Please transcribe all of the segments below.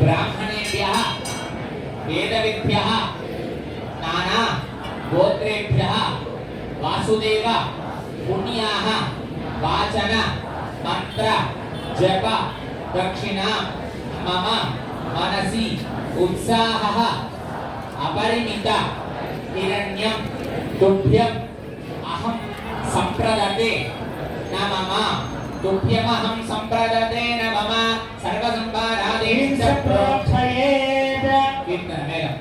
ब्राह्मणेभ्यः वेदविद्भ्यः नाना गोत्रेभ्यः वासुदेव पुण्याः वाचन मंत्र जप दक्षिणा मम मनसि उत्साहः अपरिमित हिरण्यं तुभ्यम् अहं संप्रदते न मम तुभ्यमहं संप्रदते न मम सर्वसंपादादीं च प्रोक्षयेत् कीर्तन मेलम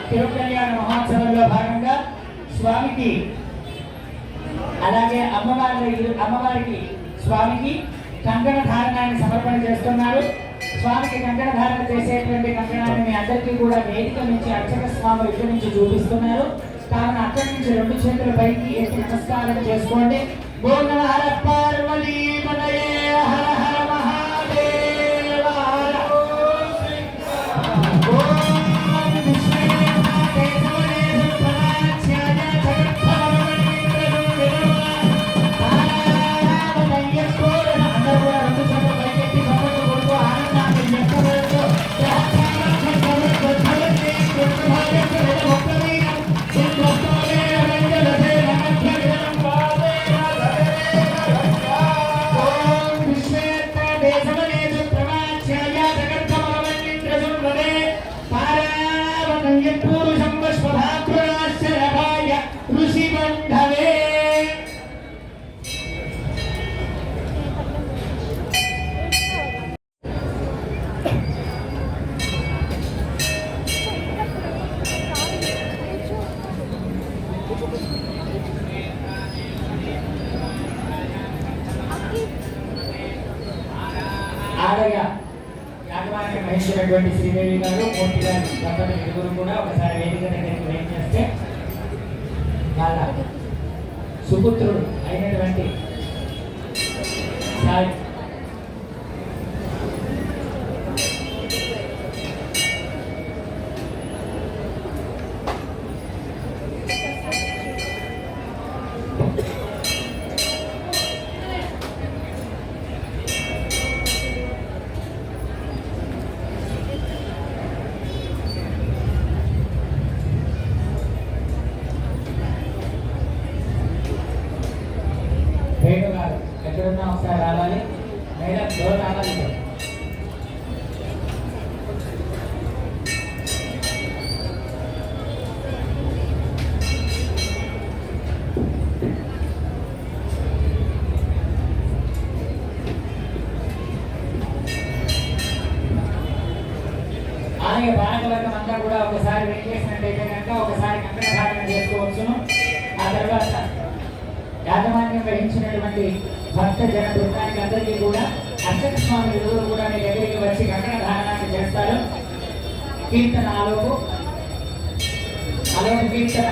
తిరుకల్యాణ మహోత్సవంలో భాగంగా స్వామికి అలాగే అమ్మవారికి స్వామికి కంకణ ధారణాన్ని సమర్పణ చేస్తున్నారు. స్వామికి కంకణ ధారణ చేసేటువంటి కంకణాన్ని మీ అందరికీ కూడా వేదిక నుంచి అర్చక స్వామి ఇక్కడి నుంచి చూపిస్తున్నారు. కావున అక్కడి నుంచి రెండు చేతుల పైకి ఎత్తి నమస్కారం చేసుకోండి. ఓం హర పార్వతీ పతయే హర హర మహాదేవ మహేశ్వరటువంటి శ్రీదేవి గారు మూర్తి గారు దంపతులు ఇరువురు కూడా ఒకసారి వేదిక దగ్గరికి వెయిట్ చేస్తే వాళ్ళ సుపుత్రుడు అయినటువంటి సాయి ఎక్కడున్నా ఒకసారి రావాలి. మేడం డోర్ రావాలి. ఆలయ పాలకవర్గం అంతా కూడా ఒకసారి వెంకటేసినట్టయితే కనుక ఒకసారి కంకణ ధారణ చేసుకోవచ్చును. ఆ తర్వాత యాజమాన్యం వహించినటువంటి భక్త జన బృందానికి అందరికీ కూడా అర్చక స్వామి ఇరువురు కూడా మీ దగ్గరికి వచ్చి కంకణ ధారణాన్ని చేస్తారు. కీర్తన ఆలోపు కీర్తన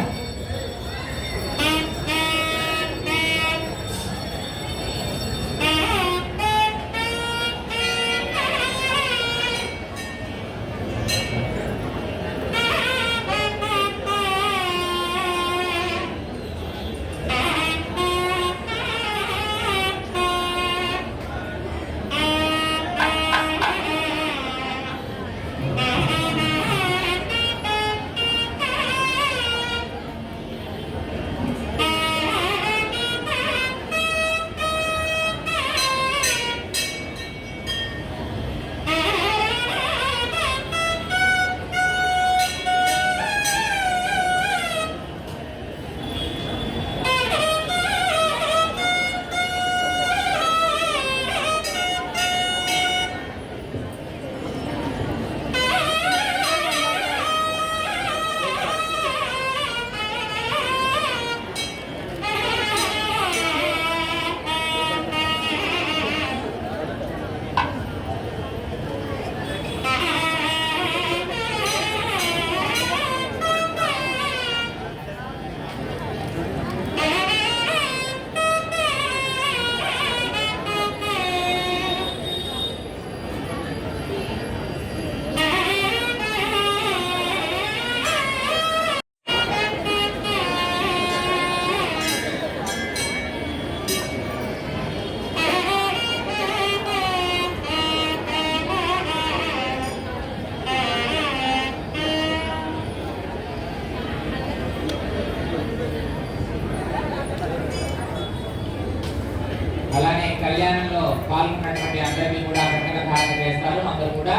అలానే కళ్యాణంలో పాల్గొన్నటువంటి అందరికీ కూడా కంకణ ధారణ చేస్తారు. అందరూ కూడా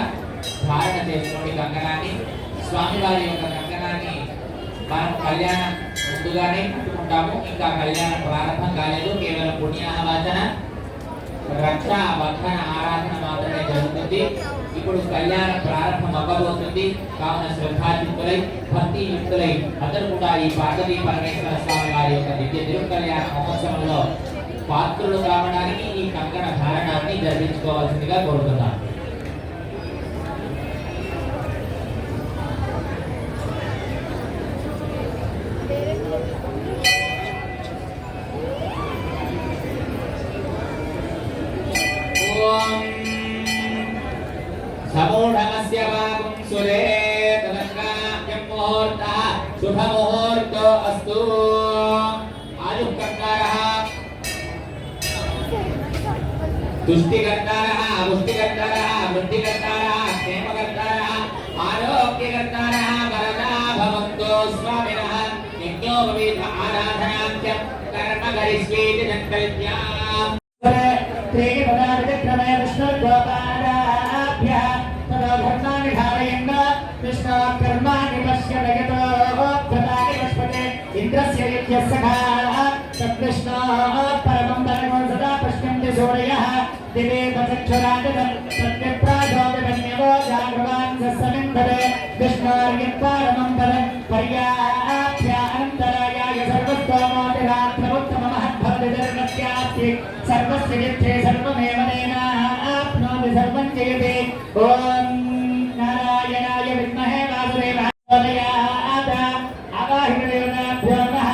ధారణ చేసుకోండి కంకణాన్ని. స్వామివారి యొక్క కంకణాన్ని మనం కళ్యాణం ముందుగానే కట్టుకుంటాము. ఇంకా కళ్యాణం ప్రారంభం కాలేదు. కేవలం పుణ్యాహవాచన రక్ష బంధన ఆరాధన మాత్రమే జరుగుతుంది. ఇప్పుడు కళ్యాణం ప్రారంభం అవ్వబోతుంది. కావున శ్రద్ధాయుక్తులై భక్తియుక్తులై అందరూ కూడా ఈ పార్వతీ పరమేశ్వర స్వామి వారి యొక్క దివ్య తిరుకల్యాణ మహోత్సవంలో పాత్రులు కావడానికి ఈ కంకణ ధారణాన్ని జరిపించుకోవాల్సిందిగా కోరుతున్నాను. సమూఢమస్య వాగుం సురే తదస్కాయం ముహూర్తః శుభముహూర్తో అస్తు. ఆయుఃకంకారః तुष्टिकर्तारः पुष्टिकर्तारः वृद्धिकर्तारः क्षेमकर्तारः आरोग्यकर्तारः वरदा भवन्तु स्वामिनः. यज्ञोपवीत आराधनाख्यं कर्म करिष्येति संकल्प्याम्. क्रमे विष्णुर्गोपादाभ्यः तदा धर्माणि धारयन् कृष्णो कर्माणि पश्यतो प्रदानि पश्यते इन्द्रस्य यज्ञस्सखाः तत्कृष्णो परमं परमं सदा पश्यन्ति सूर्यः दिवे पचक्षुराजनं प्रत्यप्राजोदन्यवो जागृवान् सस्समिन्धते विष्णोर्यं परमं परं पर्याप्यानन्तरायाय सर्वस्तोमोतिरात्रमुत्तममहद्भवति धर्मस्यास्ति सर्वस्य यत्ते सर्वमेव नेनाप्नोति सर्वं जयते. ॐ नारायणाय विद्महे वासुदेवाय आवाहिदेवताभ्यो नमः.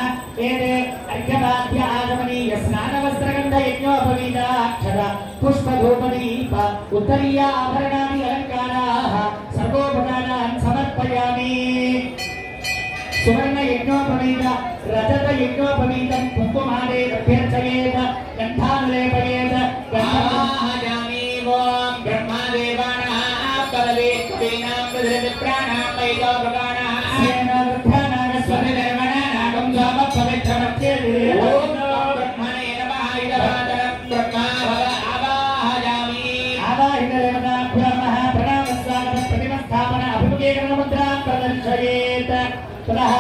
एते अर्घ्यपाद्य आगमनीय स्नानवस्त्रगन्ध यज्ञोपवीताक्षर पुष्पधूपदीप उत्तरीयाभरणानि अलङ्काराः सर्वोपकारान् समर्पयामि. सुवर्ण यज्ञोपवीत रजत यज्ञोपवीतं कुङ्कुमादे अभ्यर्चयेत गन्धानुलेपयेत आवाहयामि. ओम ब्रह्मदेवानाः पदवे कवीनां विप्राणां वैदोपकानाः सेनावृद्धानां स्वनिर्मणानां समपवित्रमत्येते. ओम ब्रह्मणे नमः. इदमादरं ब्रह्मा भव आवाहयामि. आवाहिदेवताभ्यो नमः. प्रणामस्वागतं प्रतिमस्थापन अभिमुखीकरणमुद्रां प्रदर्शयेत्. पुनः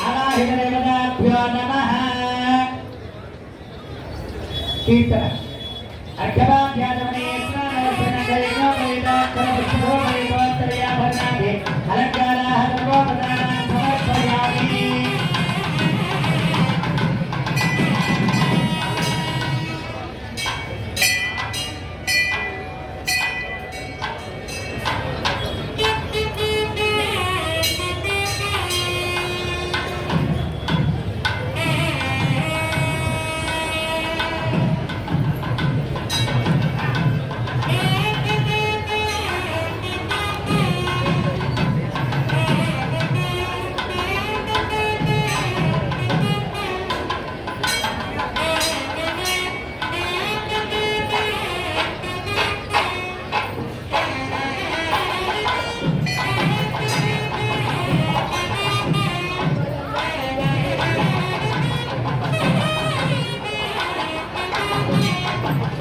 आवाहिदेवताभ्यो नमः. कीर्तन अर्घ्यपाद्यागमने स्नानवस्त्रगन्धयज्ञोपवीताक्षरपुष्पधूपदीपोत्तरीयाभरणानि అమ్మ